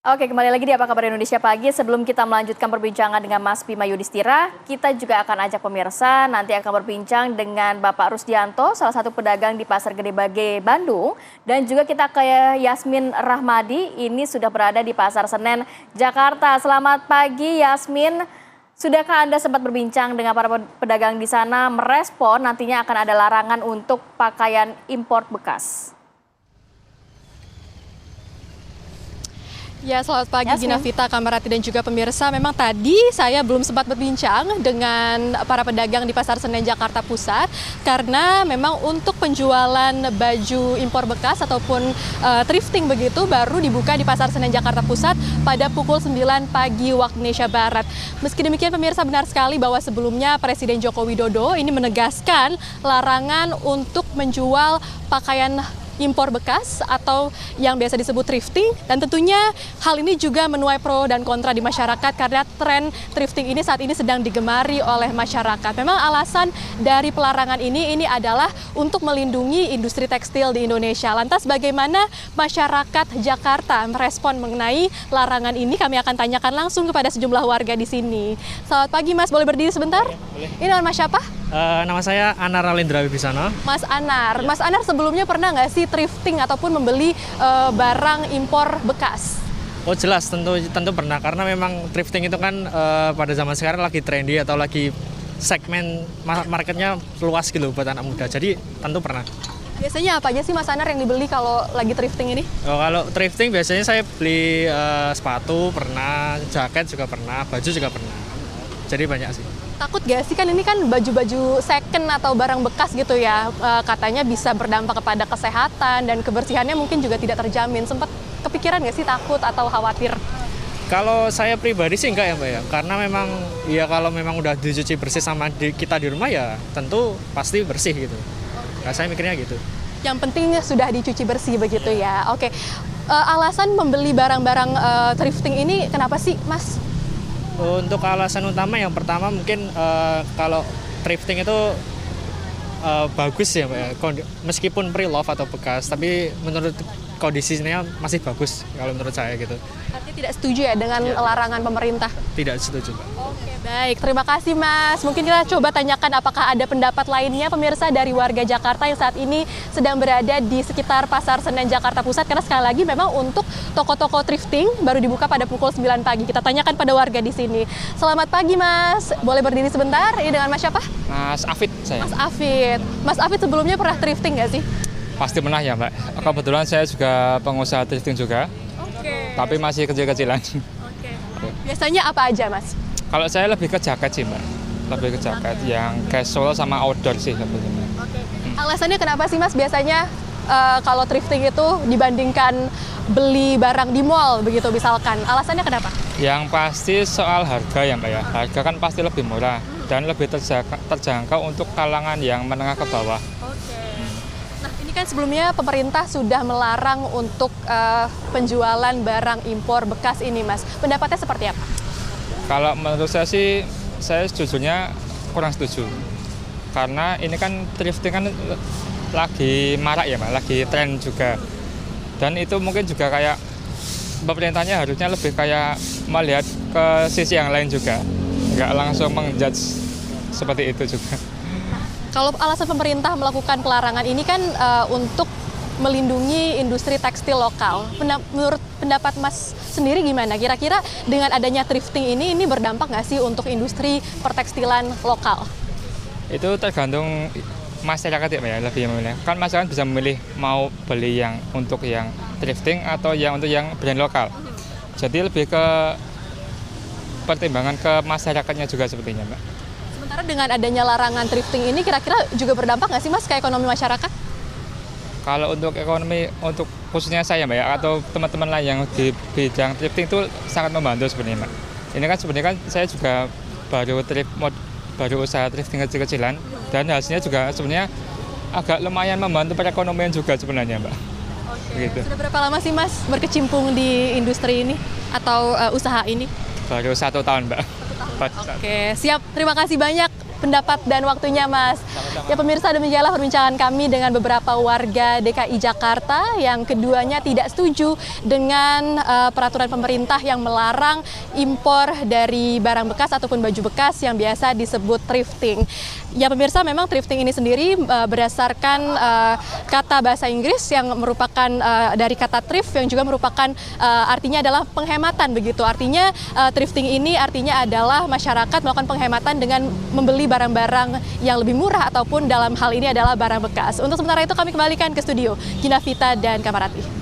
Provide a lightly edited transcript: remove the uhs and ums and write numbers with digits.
Oke, kembali lagi di Apa Kabar Indonesia Pagi. Sebelum kita melanjutkan perbincangan dengan Mas Bima Yudhistira, kita juga akan ajak pemirsa nanti akan berbincang dengan Bapak Rusdianto, salah satu pedagang di Pasar Gede Bage, Bandung. Dan juga kita ke Yasmin Rahmadi, ini sudah berada di Pasar Senen, Jakarta. Selamat pagi Yasmin. Sudahkah Anda sempat berbincang dengan para pedagang di sana merespon nantinya akan ada larangan untuk pakaian impor bekas? Ya, selamat pagi Gina Vita, Kamarati dan juga pemirsa. Memang tadi saya belum sempat berbincang dengan para pedagang di Pasar Senen Jakarta Pusat karena memang untuk penjualan baju impor bekas ataupun thrifting begitu baru dibuka di Pasar Senen Jakarta Pusat pada pukul 9 pagi waktu Indonesia Barat. Meski demikian pemirsa, benar sekali bahwa sebelumnya Presiden Joko Widodo ini menegaskan larangan untuk menjual pakaian impor bekas atau yang biasa disebut thrifting, dan tentunya hal ini juga menuai pro dan kontra di masyarakat karena tren thrifting ini saat ini sedang digemari oleh masyarakat. Memang alasan dari pelarangan ini adalah untuk melindungi industri tekstil di Indonesia. Lantas bagaimana masyarakat Jakarta merespon mengenai larangan ini? Kami akan tanyakan langsung kepada sejumlah warga di sini. Selamat pagi Mas, boleh berdiri sebentar? Boleh. Ini nama siapa? Nama saya Anar Alindra Wibisana. Mas Anar, Mas Anar sebelumnya pernah nggak sih thrifting ataupun membeli barang impor bekas? Oh jelas, tentu pernah, karena memang thrifting itu kan pada zaman sekarang lagi trendy atau lagi segmen marketnya luas gitu buat anak muda, jadi tentu pernah. Biasanya apa aja sih Mas Anar yang dibeli kalau lagi thrifting ini? Oh, kalau thrifting biasanya saya beli sepatu pernah, jaket juga pernah, baju juga pernah, jadi banyak sih. Takut gak sih, kan ini kan baju-baju second atau barang bekas gitu ya, katanya bisa berdampak kepada kesehatan dan kebersihannya mungkin juga tidak terjamin. Sempat kepikiran gak sih takut atau khawatir? Kalau saya pribadi sih enggak ya Mbak ya, karena memang ya kalau memang udah dicuci bersih sama kita di rumah ya tentu pasti bersih gitu. Nah, saya mikirnya gitu. Yang penting sudah dicuci bersih begitu ya. Oke, alasan membeli barang-barang thrifting ini kenapa sih Mas? Untuk alasan utama yang pertama mungkin kalau thrifting itu bagus ya Mbak ya. Meskipun pre-love atau bekas, tapi menurut kondisinya masih bagus kalau menurut saya gitu. Artinya tidak setuju ya dengan larangan pemerintah? Tidak setuju Mbak. Oke, baik. Terima kasih Mas. Mungkin kita coba tanyakan apakah ada pendapat lainnya pemirsa dari warga Jakarta yang saat ini sedang berada di sekitar Pasar Senen Jakarta Pusat. Karena sekali lagi memang untuk toko-toko thrifting baru dibuka pada pukul 9 pagi. Kita tanyakan pada warga di sini. Selamat pagi Mas. Boleh berdiri sebentar? Ini dengan Mas siapa? Mas Afid saya. Mas Afid. Mas Afid sebelumnya pernah thrifting nggak sih? Pasti pernah ya Mbak. Kebetulan saya juga pengusaha thrifting juga. Oke. Tapi masih kecil-kecilan. Oke. Biasanya apa aja Mas? Kalau saya lebih ke jaket sih Mbak. Lebih ke jaket yang casual sama outdoor sih sebetulnya. Oke. Alasannya kenapa sih Mas biasanya kalau thrifting itu dibandingkan beli barang di mall begitu misalkan? Alasannya kenapa? Yang pasti soal harga ya Mbak ya. Harga kan pasti lebih murah dan lebih terjangkau untuk kalangan yang menengah ke bawah. Oke. Nah, ini kan sebelumnya pemerintah sudah melarang untuk penjualan barang impor bekas ini, Mas. Pendapatnya seperti apa? Kalau menurut saya sih, saya sejujurnya kurang setuju. Karena ini kan thrifting kan lagi marak ya Mbak, lagi tren juga. Dan itu mungkin juga kayak pemerintahnya harusnya lebih kayak melihat ke sisi yang lain juga. Nggak langsung mengjudge seperti itu juga. Kalau alasan pemerintah melakukan pelarangan ini kan untuk melindungi industri tekstil lokal. Menurut pendapat Mas sendiri gimana? Kira-kira dengan adanya thrifting ini berdampak nggak sih untuk industri pertekstilan lokal? Itu tergantung masyarakat ya, lebih memilih. Kan masyarakat bisa memilih mau beli yang untuk yang thrifting atau yang untuk yang brand lokal. Jadi lebih ke pertimbangan ke masyarakatnya juga sepertinya Mbak. Sementara dengan adanya larangan thrifting ini kira-kira juga berdampak nggak sih Mas ke ekonomi masyarakat? Kalau untuk ekonomi, untuk khususnya saya Mbak ya, atau teman-teman lain yang di bidang thrifting itu sangat membantu sebenarnya Mbak. Ini kan sebenarnya kan saya juga baru usaha thrifting kecil-kecilan dan hasilnya juga sebenarnya agak lumayan membantu perekonomian juga sebenarnya Mbak. Oke. Gitu. Sudah berapa lama sih Mas berkecimpung di industri ini atau usaha ini? Baru 1 tahun Mbak. Oke, siap. Terima kasih banyak pendapat dan waktunya, Mas. Ya pemirsa, demikianlah perbincangan kami dengan beberapa warga DKI Jakarta yang keduanya tidak setuju dengan peraturan pemerintah yang melarang impor dari barang bekas ataupun baju bekas yang biasa disebut thrifting. Ya pemirsa, memang thrifting ini sendiri berdasarkan kata bahasa Inggris yang merupakan dari kata thrift yang juga merupakan artinya adalah penghematan begitu. Artinya thrifting ini artinya adalah masyarakat melakukan penghematan dengan membeli barang-barang yang lebih murah ataupun dalam hal ini adalah barang bekas. Untuk sementara itu kami kembalikan ke studio Gina Vita dan Kamarati.